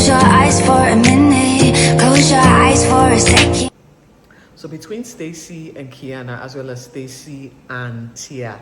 your eyes for a minute, close your eyes for a second. So between Stacey and Keiarna, as well as Stacey and Tia,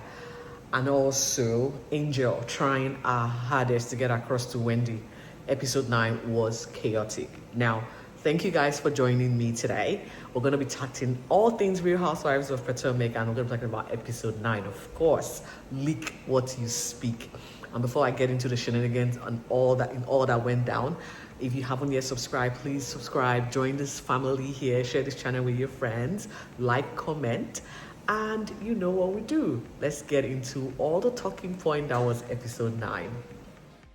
and also Angel trying our hardest to get across to Wendy, episode 9 was chaotic. Now, thank you guys for joining me today. We're going to be tackling all things Real Housewives of Potomac, and we're going to be talking about episode 9, of course, Leak What You Speak. And before I get into the shenanigans and all that went down, if you haven't yet subscribed, please subscribe, join this family here, share this channel with your friends, like, comment, and you know what we do. Let's get into all the talking point that was episode 9.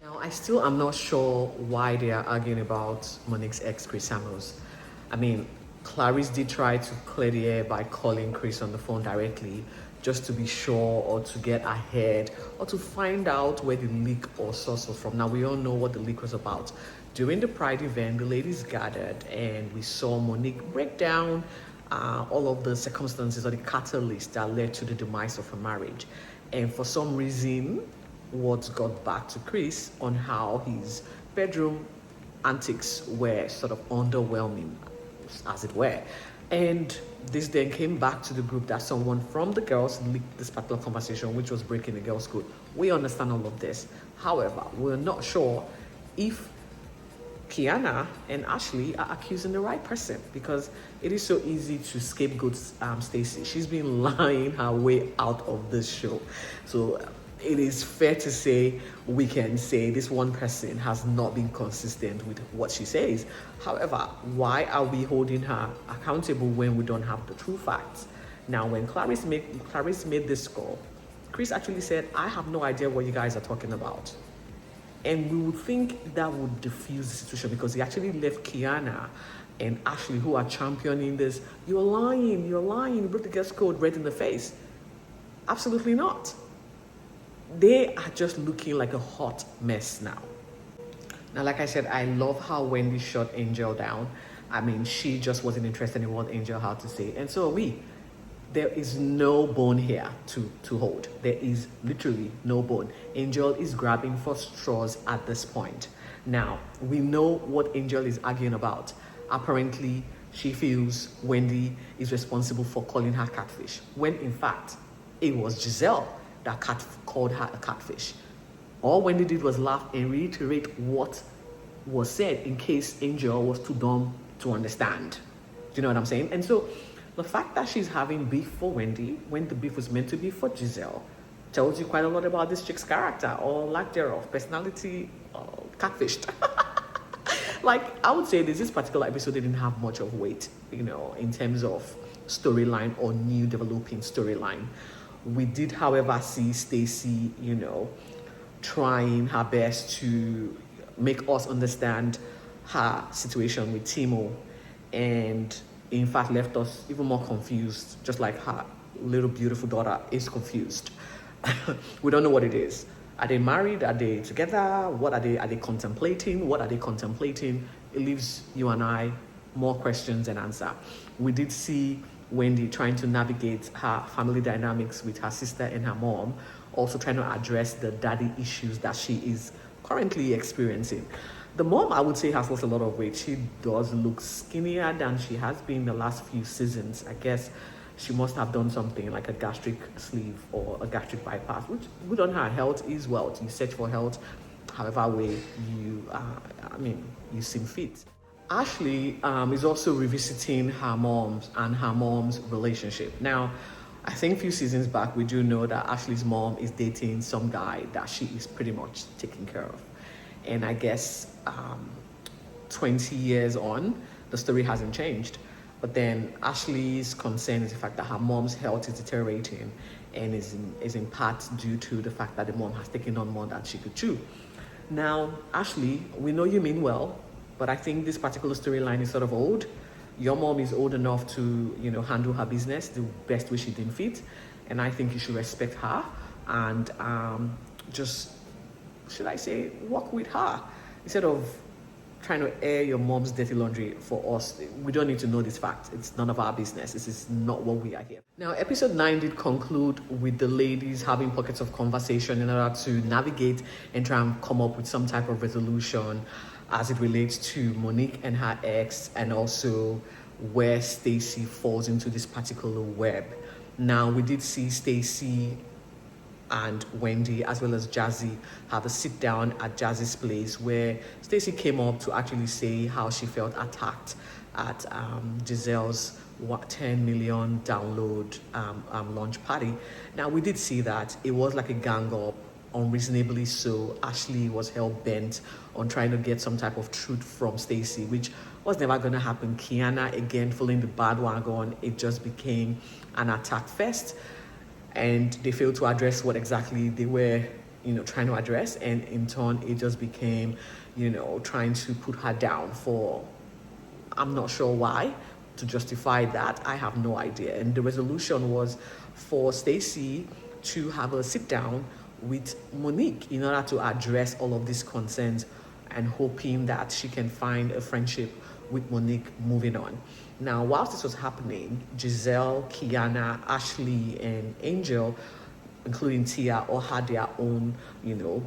Now, I still am not sure why they are arguing about Monique's ex, Chris Samuels. I mean, Clarice did try to clear the air by calling Chris on the phone directly, just to be sure or to get ahead or to find out where the leak or source was from. Now, we all know what the leak was about. During the Pride event, the ladies gathered and we saw Monique break down all of the circumstances or the catalyst that led to the demise of her marriage. And for some reason, words got back to Chris on how his bedroom antics were sort of underwhelming, as it were. And this then came back to the group that someone from the girls leaked this particular conversation, which was breaking the girls' code. We understand all of this. However, we're not sure if Keiarna and Ashley are accusing the right person, because it is so easy to scapegoat Stacey. She's been lying her way out of this show. So it is fair to say, we can say this one person has not been consistent with what she says. However, why are we holding her accountable when we don't have the true facts? Now, when Clarice made this call, Chris actually said, I have no idea what you guys are talking about. And we would think that would diffuse the situation, because he actually left Keiarna and Ashley, who are championing this. You're lying, you broke the girls' code right in the face. Absolutely not. They are just looking like a hot mess now. Now, like I said, I love how Wendy shut Angel down. I mean, she just wasn't interested in what Angel had to say. And so are we. There is no bone here to hold. There is literally no bone. Angel is grabbing for straws at this point. Now, we know what Angel is arguing about. Apparently, she feels Wendy is responsible for calling her catfish, when in fact, it was Giselle that called her a catfish. All Wendy did was laugh and reiterate what was said in case Angel was too dumb to understand. Do you know what I'm saying? And so the fact that she's having beef for Wendy when the beef was meant to be for Giselle tells you quite a lot about this chick's character, or lack thereof, personality, catfished. Like, I would say this particular episode didn't have much of weight, you know, in terms of storyline or new developing storyline. We did, however, see Stacey, you know, trying her best to make us understand her situation with Timo, and in fact left us even more confused, just like her little beautiful daughter is confused. We don't know what it is. Are they married? Are they together? What are they contemplating? What are they contemplating? It leaves you and I more questions than answer. We did see Wendy trying to navigate her family dynamics with her sister and her mom, also trying to address the daddy issues that she is currently experiencing. The mom, I would say, has lost a lot of weight. She does look skinnier than she has been the last few seasons. I guess she must have done something like a gastric sleeve or a gastric bypass, which good on her. Health is wealth. You search for health however way you seem fit. Ashley is also revisiting her mom's relationship. Now, I think a few seasons back, we do know that Ashley's mom is dating some guy that she is pretty much taking care of. And I guess 20 years on, the story hasn't changed. But then Ashley's concern is the fact that her mom's health is deteriorating, and is in part due to the fact that the mom has taken on more than she could chew. Now, Ashley, we know you mean well, but I think this particular storyline is sort of old. Your mom is old enough to, you know, handle her business the best way she deems fit, and I think you should respect her and just, should I say, work with her instead of trying to air your mom's dirty laundry for us. We don't need to know this fact. It's none of our business. This is not what we are here. Now, episode 9 did conclude with the ladies having pockets of conversation in order to navigate and try and come up with some type of resolution. as it relates to Monique and her ex, and also where Stacey falls into this particular web. Now, we did see Stacey and Wendy as well as Jazzy have a sit down at Jazzy's place, where Stacey came up to actually say how she felt attacked at Giselle's 10 million download launch party. Now, we did see that it was like a gang up, unreasonably so. Ashley was hell-bent on trying to get some type of truth from Stacey, which was never going to happen. Keiarna, again, following the bandwagon, it just became an attack fest, and they failed to address what exactly they were, trying to address, and in turn, it just became, trying to put her down for, I'm not sure why, to justify that. I have no idea. And the resolution was for Stacey to have a sit down with Monique in order to address all of these concerns, and hoping that she can find a friendship with Monique moving on. Now, whilst this was happening, Giselle, Keiarna, Ashley, and Angel, including Tia, all had their own,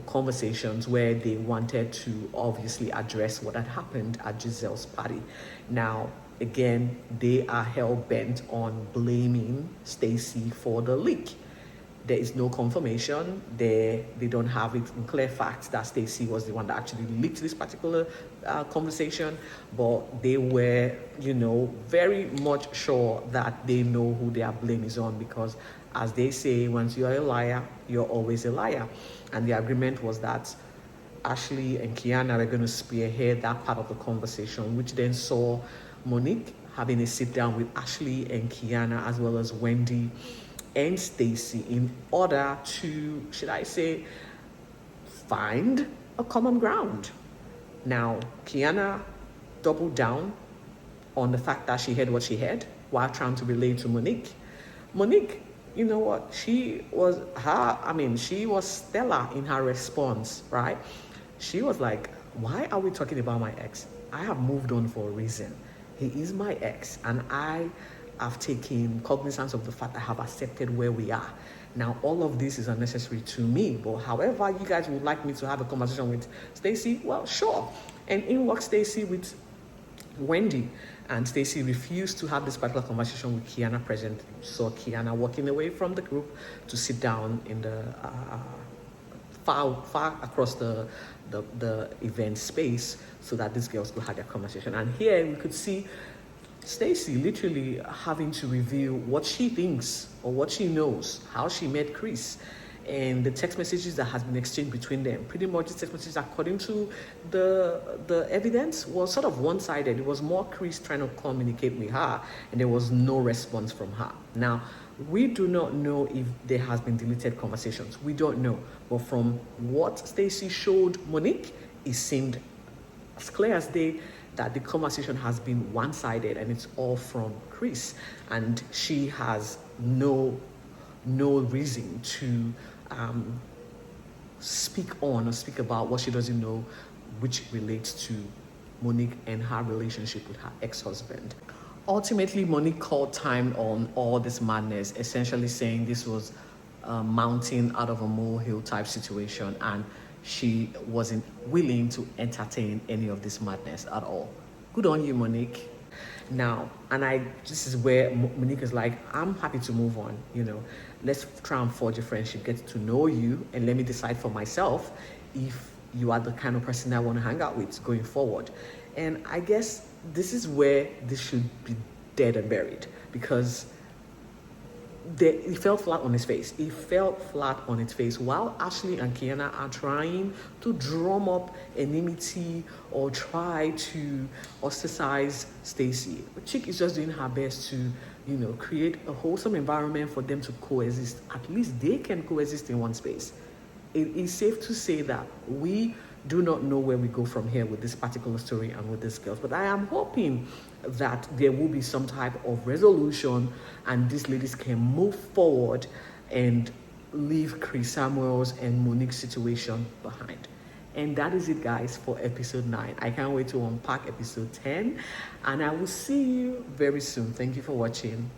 conversations where they wanted to obviously address what had happened at Giselle's party. Now, again, they are hell-bent on blaming Stacey for the leak. There is no confirmation. They don't have it in clear facts that Stacey was the one that actually leaked this particular conversation, but they were, very much sure that they know who their blame is on, because as they say, once you're a liar, you're always a liar. And the agreement was that Ashley and Keiarna were going to spearhead that part of the conversation, which then saw Monique having a sit down with Ashley and Keiarna as well as Wendy and Stacey in order to, should I say, find a common ground. Now, Keiarna doubled down on the fact that she heard what she heard while trying to relate to Monique. Monique, you know what? She was stellar in her response, right? She was like, why are we talking about my ex? I have moved on for a reason. He is my ex, and I have taken cognizance of the fact I have accepted where we are. Now, all of this is unnecessary to me, but however you guys would like me to have a conversation with Stacey, well, sure. And in walks Stacey with Wendy, and Stacey refused to have this particular conversation with Keiarna present. So Keiarna walking away from the group to sit down in the far across the event space so that these girls could have their conversation. And here we could see Stacey literally having to reveal what she thinks or what she knows, how she met Chris, and the text messages that has been exchanged between them. Pretty much the text messages, according to the evidence, was sort of one-sided. It was more Chris trying to communicate with her, and there was no response from her. Now, we do not know if there has been deleted conversations. We don't know. But from what Stacey showed Monique, it seemed as clear as day that the conversation has been one-sided and it's all from Chris, and she has no reason to speak on or speak about what she doesn't know, which relates to Monique and her relationship with her ex-husband. Ultimately, Monique called time on all this madness, essentially saying this was a mountain out of a molehill type situation, and she wasn't willing to entertain any of this madness at all. Good on you, Monique. Now, this is where Monique is like, I'm happy to move on, let's try and forge a friendship, get to know you, and let me decide for myself if you are the kind of person I want to hang out with going forward. And I guess this is where this should be dead and buried, because it fell flat on its face. It fell flat on its face while Ashley and Keiarna are trying to drum up enmity or try to ostracize Stacey. Chick is just doing her best to, create a wholesome environment for them to coexist. At least they can coexist in one space. It is safe to say that we do not know where we go from here with this particular story and with these girls, but I am hoping that there will be some type of resolution and these ladies can move forward and leave Chris Samuels and Monique's situation behind. And that is it, guys, for episode 9. I can't wait to unpack episode 10, and I will see you very soon. Thank you for watching.